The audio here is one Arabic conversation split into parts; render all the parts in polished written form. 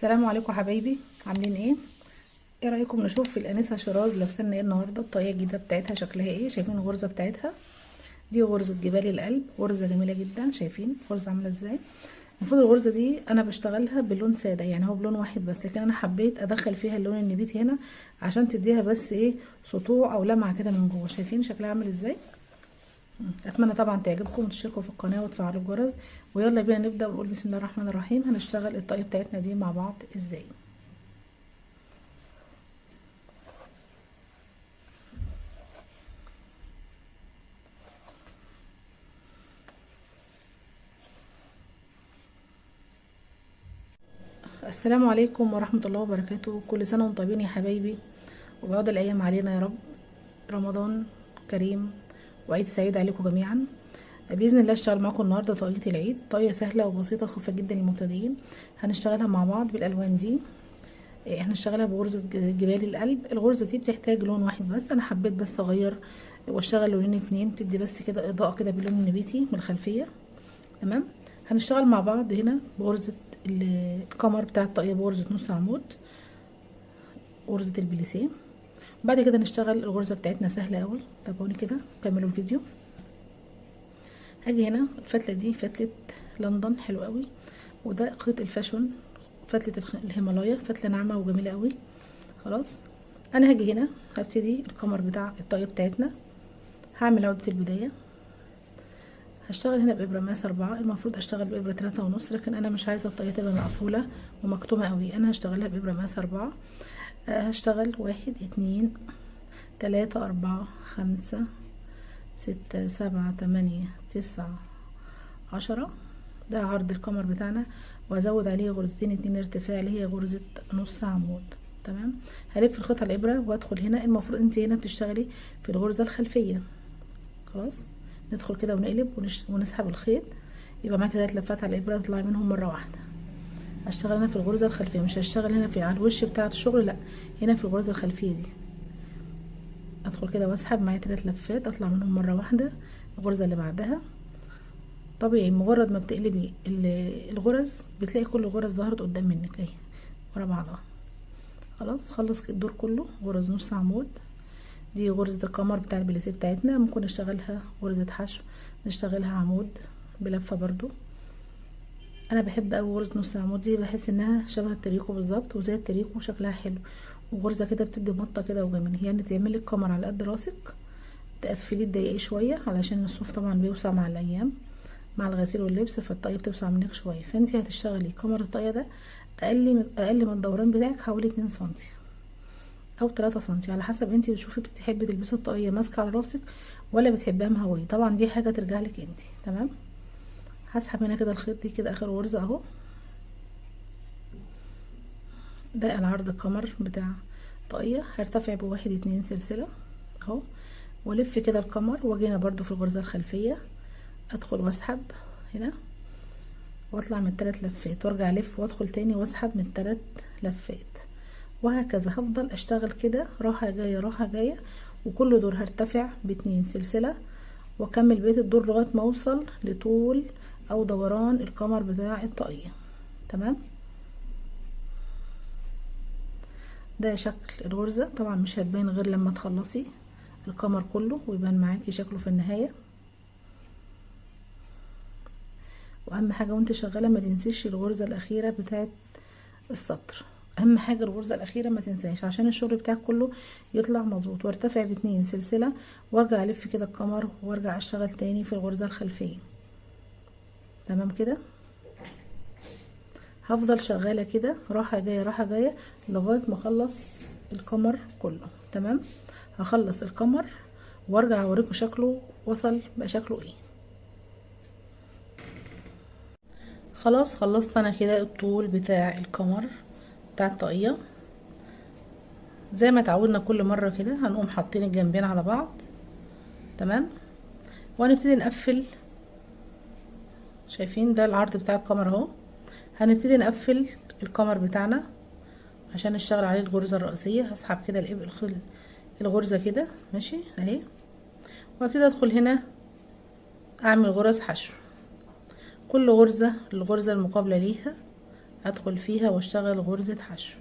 السلام عليكم حبايبي، عاملين ايه رايكم نشوف في الانسه شيراز لابسه ايه النهارده؟ الطاقيه الجديده بتاعتها شكلها ايه؟ شايفين الغرزه بتاعتها دي؟ غرزه جبال القلب، غرزه جميله جدا. شايفين الغرزه عامله ازاي؟ المفروض الغرزه دي انا بشتغلها بلون ساده، يعني هو بلون واحد بس، لكن انا حبيت ادخل فيها اللون النبيتي هنا عشان تديها بس ايه، سطوع او لمعه كده من جوه. شايفين شكلها عامل ازاي؟ اتمنى طبعا تعجبكم وتشتركوا في القناه وتفعلوا الجرس. ويلا بينا نبدا ونقول بسم الله الرحمن الرحيم. هنشتغل الطاقيه بتاعتنا دي مع بعض ازاي. السلام عليكم ورحمة الله وبركاته. كل سنة وانتم طيبين يا حبايبي، وبعود الأيام علينا يا رب. رمضان كريم وعيد سعيد عليكم جميعا. بإذن الله اشتغل معاكم النهاردة طاقية العيد، طاقية سهلة وبسيطة خفيفة جدا للمبتدئين. هنشتغلها مع بعض بالألوان دي. هنشتغلها بغرزة جبال القلب. الغرزة دي بتحتاج لون واحد بس، أنا حبيت بس أغير واشتغل لونين اتنين، تدي بس كده إضاءة كده باللون النبيتي من الخلفية. تمام. هنشتغل مع بعض هنا بغرزة القمر بتاع الطاقية، بغرزة نص عمود، غرزة البليسيه. بعد كده نشتغل الغرزة بتاعتنا سهلة قوي. تابعوني كده كملوا الفيديو. هاجي هنا الفتلة دي فتلة لندن حلو قوي، وده خيط الفاشون فتلة الهيمالايا، فتلة ناعمة وجميلة قوي. خلاص، انا هاجي هنا هبتدي القمر بتاع الطاقية بتاعتنا. هعمل عقدة البداية، هشتغل هنا بإبرة مقاس 4. المفروض اشتغل بإبرة 3.5، لكن انا مش عايزة الطاقية تبقى مقفولة ومكتومة قوي، انا هشتغلها بإبرة مقاس 4. هشتغل 1 2 3 4 5 6 7 8 9 10. ده عرض القمر بتاعنا، وهزود عليه غرزتين 2 ارتفاع اللي هي غرزة نص عمود. تمام. هلف الخيط على الابره وادخل هنا. المفروض انت هنا بتشتغلي في الغرزه الخلفيه. خلاص، ندخل كده ونقلب ونسحب الخيط، يبقى معاك 3 لفات على الابره تطلعي منهم مره واحده. هشتغل هنا في الغرزه الخلفيه، مش هشتغل هنا في على الوش بتاعه الشغل، لا، هنا في الغرزه الخلفيه دي. ادخل كده واسحب معايا 3 لفات اطلع منهم مره واحده. الغرزه اللي بعدها طبيعي مجرد ما بتقلبي الغرز بتلاقي كل الغرز ظهرت قدام منك اهي ورا بعضها. خلاص، خلص الدور كله غرز نص عمود. دي غرزة القمر بتاع البليسيه بتاعتنا، ممكن نشتغلها غرزة حشو، نشتغلها عمود بلفة برضو. انا بحب اوي غرزة نص عمود دي، بحس انها شبه التريكو بالظبط، وزي التريكو شكلها حلو، وغرزة كده بتدي مطة كده وجميل. يعني تعملي القمر على قد راسك، تقفليه تضيقيه شوية علشان الصوف طبعا بيوسع مع الايام مع الغسيل واللبس، فالطاقية بتوسع منك شوية. فانتي هتشتغلي قمر الطاقية ده اقل من الدوران بتاعك حوالي 2 سنتي او 3 سنتي، على حسب انتي بتشوفي بتحبي تلبسي الطاقية ماسكة على راسك ولا بتحبيها مهوية. طبعا دي حاجة ترجع لك انتي. تمام. هسحب هنا كده الخيط دي كده اخر غرزة اهو. ده العرض القمر بتاع طاقية. هرتفع بواحد 2 سلسلة اهو، والف كده القمر، واجي هنا برضو في الغرزة الخلفية ادخل واسحب هنا واطلع من 3 لفات، وارجع الف وادخل تاني واسحب من 3 لفات، وهكذا هفضل اشتغل كده راحة جاية راحة جاية. وكل دور هرتفع ب2 سلسلة واكمل بقية الدور لغاية ما اوصل لطول او دوران القمر بتاع الطاقية. تمام. ده شكل الغرزة، طبعا مش هتبان غير لما تخلصي القمر كله ويبان معاكي شكله في النهاية. واهم حاجة وانت شغالة ما تنسيش الغرزة الاخيرة بتاعت السطر. اهم حاجة الغرزة الاخيرة ما تنساش عشان الشغل بتاعك كله يطلع مظبوط. وارتفع ب2 سلسلة وارجع الف كده القمر وارجع اشتغل تاني في الغرزة الخلفية. تمام كده. هفضل شغالة كده راحة جاية راحة جاية لغاية ما اخلص القمر كله. تمام. هخلص القمر وارجع اوريكم شكله وصل بقى شكله ايه. خلاص خلصت انا كده الطول بتاع القمر بتاع الطاقية. زي ما اتعودنا كل مرة كده هنقوم حاطين الجنبين على بعض. تمام. وهنبتدي نقفل. شايفين ده العرض بتاع القمر اهو. هنبتدي نقفل القمر بتاعنا عشان نشتغل عليه الغرزة الرئيسية. هسحب كده الغرزة كده ماشي اهي، وابتدي ادخل هنا اعمل غرز حشو. كل غرزة الغرزة المقابلة ليها هدخل فيها واشتغل غرزة حشو.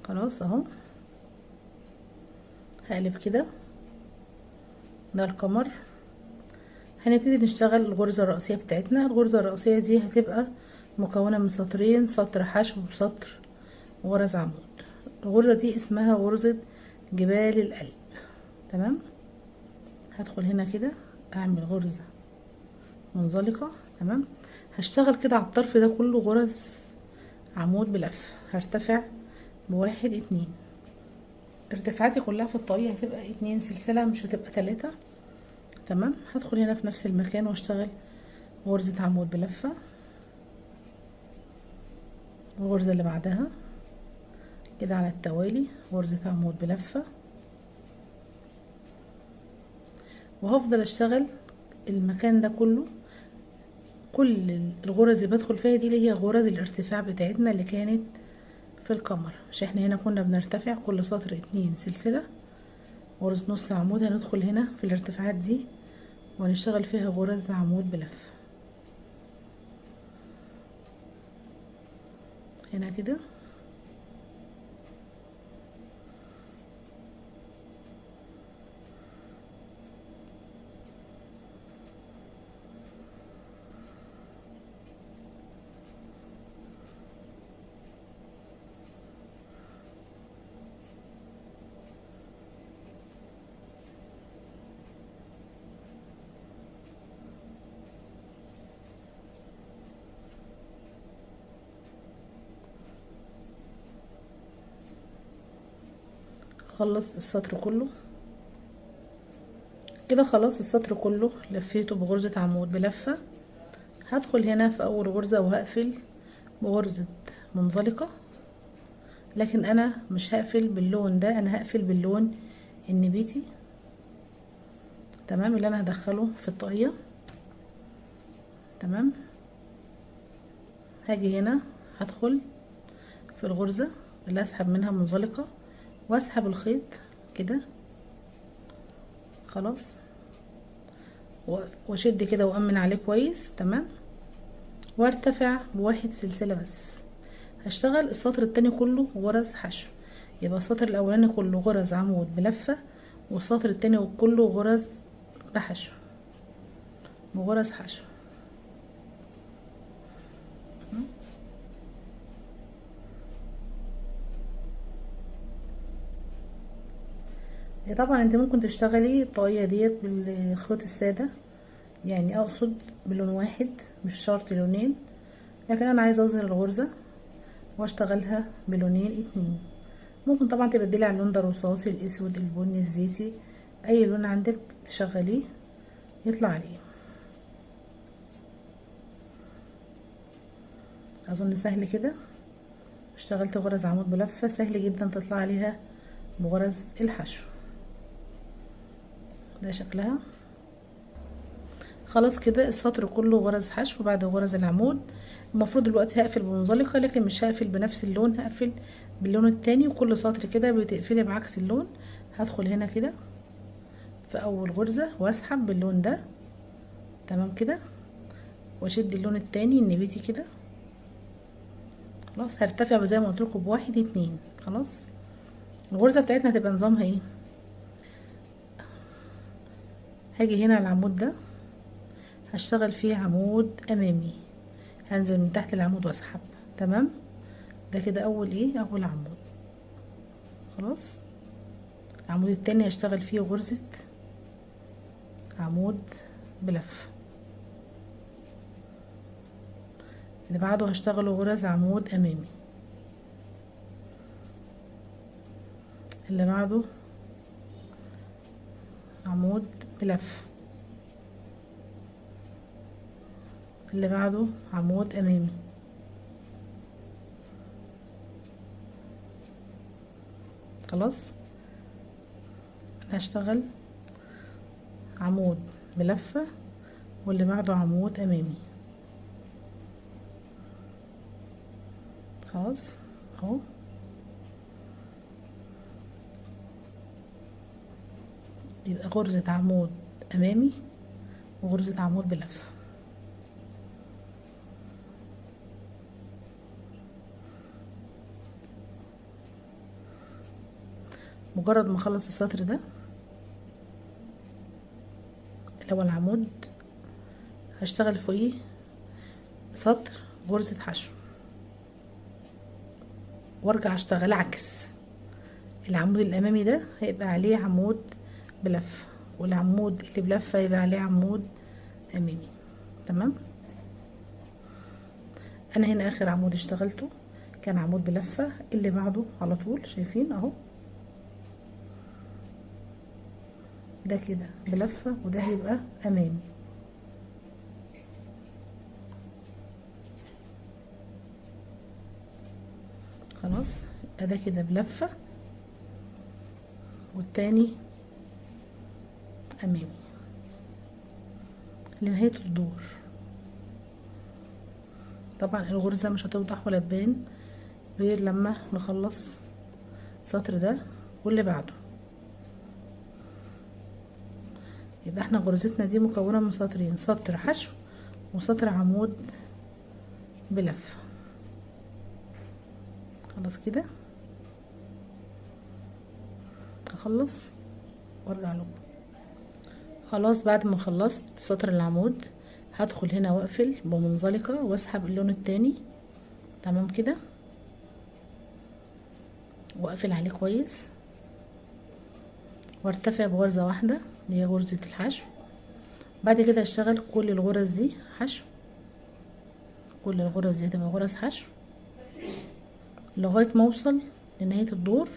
خلاص اهو، هقلب كده. ده القمر. هنبتدي نشتغل الغرزة الرئيسية بتاعتنا. الغرزة الرئيسية دي هتبقى مكونة من سطرين، سطر حشو وسطر غرز عمود. الغرزة دي اسمها غرزة جبال القلب. تمام. هدخل هنا كده اعمل غرزة منزلقة. تمام. هشتغل كده على الطرف ده كله غرز عمود بلف. هرتفع بواحد اتنين. ارتفاعاتي كلها في الطريق هتبقى 2 سلسلة، مش هتبقى 3. تمام. هدخل هنا في نفس المكان واشتغل غرزة عمود بلفة. الغرزة اللي بعدها كده على التوالي غرزة عمود بلفة، وهفضل اشتغل المكان ده كله. كل الغرز اللي بدخل فيها دي اللي هي غرز الارتفاع بتاعتنا اللي كانت في القمر. مش احنا هنا كنا بنرتفع كل سطر 2 سلسلة غرزة نص عمود؟ هندخل هنا في الارتفاعات دي ونشتغل فيها غرز عمود بلف. هنا كده خلص السطر كله كده. خلاص السطر كله لفيته بغرزة عمود بلفة. هدخل هنا في اول غرزة وهقفل بغرزة منزلقة، لكن انا مش هقفل باللون ده، انا هقفل باللون النبيتي. تمام. اللي انا هدخله في الطاقية. تمام. هاجي هنا هدخل في الغرزة اللي اسحب منها منزلقة واسحب الخيط كده. خلاص. واشد كده وامن عليه كويس. تمام. وارتفع بواحد سلسلة بس. هشتغل السطر التاني كله غرز حشو. يبقى السطر الاولاني كله غرز عمود بلفة، والسطر التاني كله غرز بحشو وغرز حشو. طبعا انت ممكن تشتغلي الطاقية ديت بالخيط السادة، يعني اقصد بلون واحد، مش شرط لونين، لكن انا عايزه اظهر الغرزة واشتغلها بلونين اتنين. ممكن طبعا تبدلي على اللون ده الرصاصي، الاسود، البني، الزيتي، اي لون عندك تشغليه يطلع عليه. اظن سهل كده. اشتغلت غرز عمود بلفة سهل جدا تطلع عليها بغرز الحشو. ده شكلها. خلاص كده السطر كله غرز حشو بعد غرز العمود. المفروض دلوقتي هقفل بمنزلقة، لكن مش هقفل بنفس اللون، هقفل باللون التاني. وكل سطر كده بتقفلي بعكس اللون. هدخل هنا كده في اول غرزة واسحب باللون ده. تمام كده. واشد اللون التاني النبيتي كده. خلاص. هرتفع زي ما قلت لكم بواحد اتنين. خلاص. الغرزة بتاعتنا هتبقى نظامها ايه؟ هاجي هنا على العمود ده هشتغل فيه عمود امامي، هنزل من تحت العمود واسحب. تمام. ده كده اول ايه، اول عمود. خلاص. العمود التاني هشتغل فيه غرزة عمود بلف. اللي بعده هشتغله غرز عمود امامي. اللي بعده عمود بلف. اللي بعده عمود امامي. خلاص. هشتغل عمود بلفة واللي بعده عمود امامي. خلاص اهو. يبقى غرزة عمود امامي وغرزة عمود بلفة. مجرد ما اخلص السطر ده اللي هو العمود هشتغل فوقيه سطر غرزة حشو وارجع اشتغل عكس. العمود الامامي ده هيبقى عليه عمود بلفة والعمود اللي بلفة يبقى عليه عمود امامي. تمام. انا هنا اخر عمود اشتغلته كان عمود بلفة، اللي بعده على طول شايفين اهو ده كده بلفة وده هيبقى امامي. خلاص يبقى ده كده بلفة والتاني امامي لنهاية الدور. طبعا الغرزة مش هتوضح ولا تبان غير لما نخلص السطر ده واللي بعده. يبقى احنا غرزتنا دي مكونة من سطرين، سطر حشو وسطر عمود بلفة. خلاص كده هخلص وارجع لكم. خلاص بعد ما خلصت سطر العمود هدخل هنا واقفل بمنزلقة واسحب اللون التاني. تمام كده واقفل عليه كويس وارتفع بغرزة واحدة اللي هي غرزة الحشو. بعد كده اشتغل كل الغرز دي حشو، كل الغرز دي هتبقى غرز حشو لغاية ما اوصل لنهاية الدور.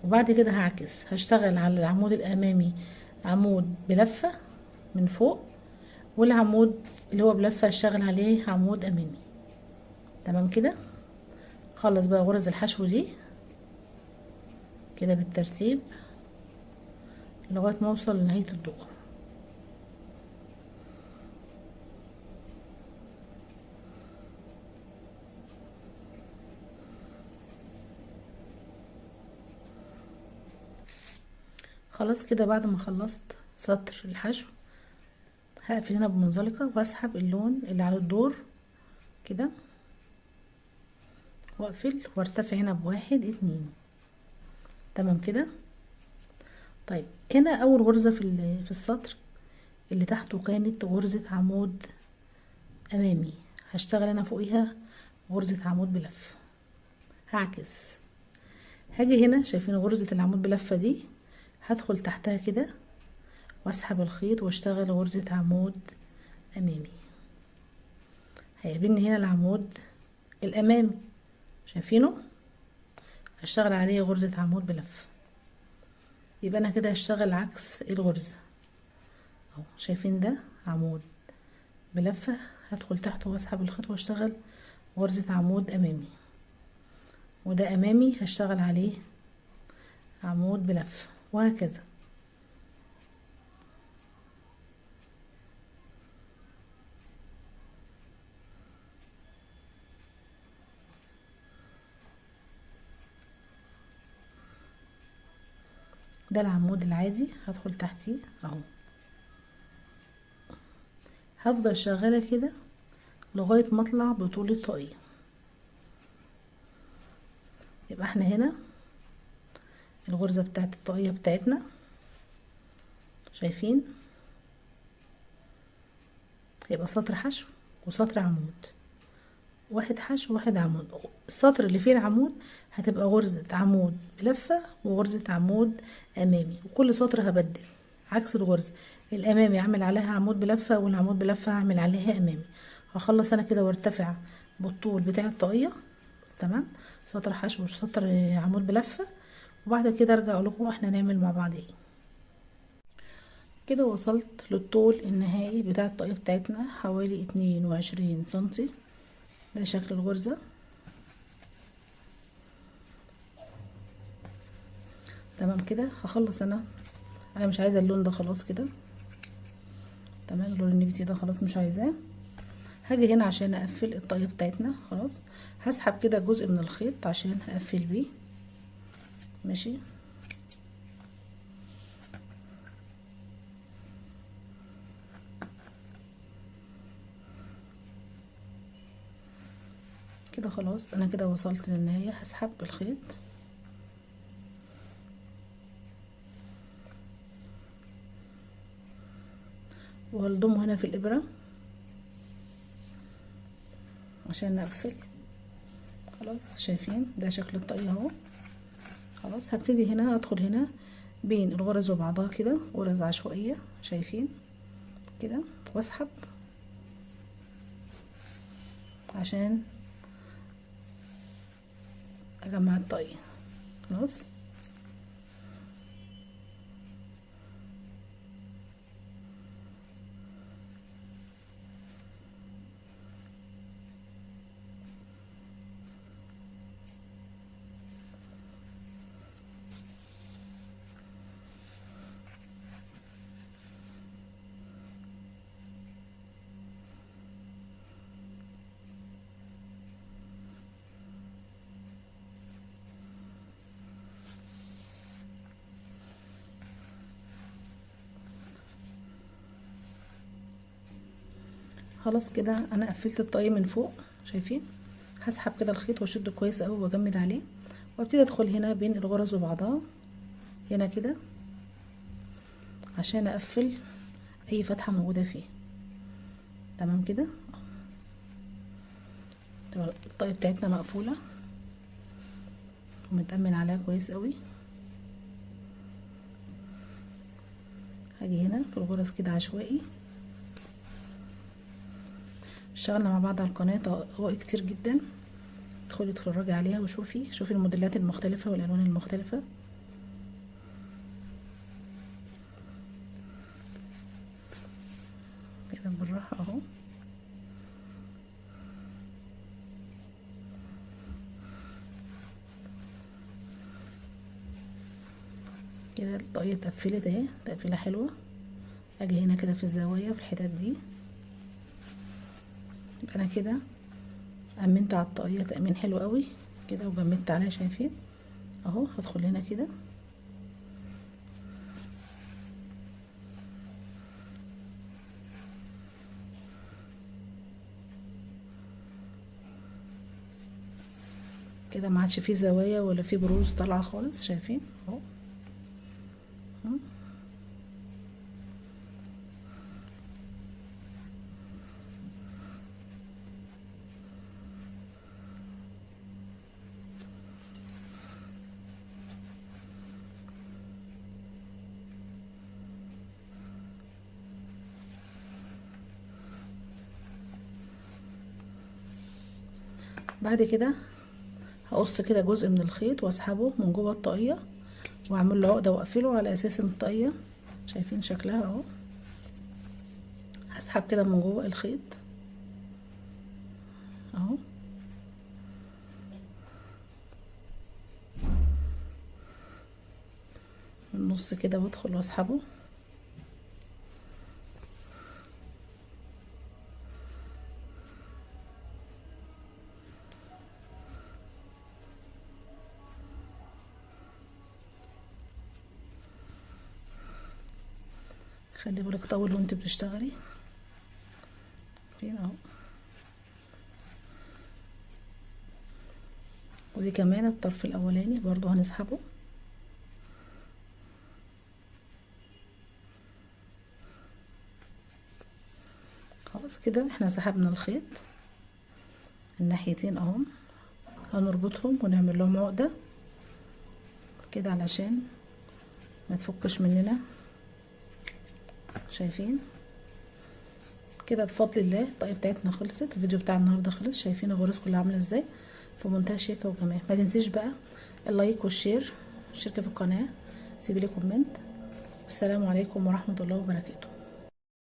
وبعد كده هعكس، هشتغل على العمود الامامي عمود بلفة من فوق والعمود اللي هو بلفة هشتغل عليه عمود امامي. تمام كده. خلص بقى غرز الحشو دي كده بالترتيب لغاية ما اوصل لنهاية الدور. خلاص كده بعد ما خلصت سطر الحشو هقفل هنا بمنزلقة واسحب اللون اللي على الدور كده واقفل وارتفع هنا بواحد اتنين. تمام كده. طيب هنا اول غرزة في السطر اللي تحته كانت غرزة عمود امامي، هشتغل انا فوقيها غرزة عمود بلفة. هعكس، هاجي هنا شايفين غرزة العمود بلفة دي هدخل تحتها كده واسحب الخيط واشتغل غرزة عمود امامي. هيقابلني هنا العمود الامامي شايفينه هشتغل عليه غرزة عمود بلفة. يبقى انا كده هشتغل عكس الغرزة اهو. شايفين ده عمود بلفة هدخل تحته واسحب الخيط واشتغل غرزة عمود امامي، وده امامي هشتغل عليه عمود بلفة وهكذا. ده العمود العادي هدخل تحتيه اهو. هفضل شغالة كده لغاية ما اطلع بطول الطاقية. يبقى احنا هنا الغرزة بتاعت الطاقية بتاعتنا شايفين يبقى سطر حشو وسطر عمود، واحد حشو واحد عمود. السطر اللي فيه العمود هتبقى غرزة عمود بلفة وغرزة عمود امامي، وكل سطر هبدل عكس الغرزة. الامامي اعمل عليها عمود بلفة والعمود بلفة اعمل عليها امامي. هخلص انا كده وارتفع بالطول بتاع الطاقية. تمام. سطر حشو وسطر عمود بلفة، وبعد كده ارجع لكم احنا نعمل مع بعض ايه. كده وصلت للطول النهائي بتاع الطاقية بتاعتنا حوالي 22 سنتي. ده شكل الغرزة. تمام كده. هخلص انا مش عايزه اللون ده خلاص كده. تمام، اللون النبيتي ده خلاص مش عايزاه. هاجي هنا عشان اقفل الطاقية بتاعتنا. خلاص هسحب كده جزء من الخيط عشان اقفل بيه. ماشي، كده خلاص انا كده وصلت للنهاية. هسحب الخيط وهلضمه هنا في الابرة عشان نقفل. خلاص شايفين ده شكل الطاقية اهو. خلاص هبتدي هنا ادخل هنا بين الغرز وبعضها كده، غرز عشوائية شايفين كده، واسحب عشان اجمع الطاقية. خلاص خلاص كده انا قفلت الطاقية من فوق شايفين. هسحب كده الخيط واشده كويس قوي واجمد عليه، وابتدي ادخل هنا بين الغرز وبعضها هنا كده عشان اقفل اي فتحة موجودة فيه. تمام كده، تبقى الطاقية بتاعتنا مقفولة ومتأمن عليها كويس قوي. هاجي هنا في الغرز كده عشوائي. اشتغلنا مع بعض على القناة طقائق كتير جدا، ادخلي اتفرجي عليها وشوفي الموديلات المختلفة والالوان المختلفة. كده بالراحة اهو. كده الطاقية اتقفلت اهي تقفيلة حلوة. اجي هنا كده في الزوايا في الحتت دي، يبقى انا كده امنت على الطاقية تأمين حلو قوي كده وجمدت عليها شايفين اهو. هدخل هنا كده كده، ما عادش فيه زوايا ولا فيه بروز طالعه خالص شايفين اهو. بعد كده هقص كده جزء من الخيط واسحبه من جوه الطاقية واعمل له عقدة واقفله على اساس ان الطاقية شايفين شكلها اهو. هسحب كده من جوه الخيط اهو، من النص كده وادخل واسحبه. خلي بالك طول وانت بتشتغلي فين اهو. ودي كمان الطرف الاولاني برضو هنسحبه. خلاص كده احنا سحبنا الخيط الناحيتين اهو. هنربطهم ونعمل لهم عقدة كده علشان ما تفكش مننا شايفين كده. بفضل الله الطاقية بتاعتنا خلصت. الفيديو بتاع النهارده خلص. شايفين الغرز كلها عامله ازاي في منتهى شياكه وجمال. ما تنسيش بقى اللايك والشير، اشتركي في القناه، سيبي لي كومنت. والسلام عليكم ورحمه الله وبركاته.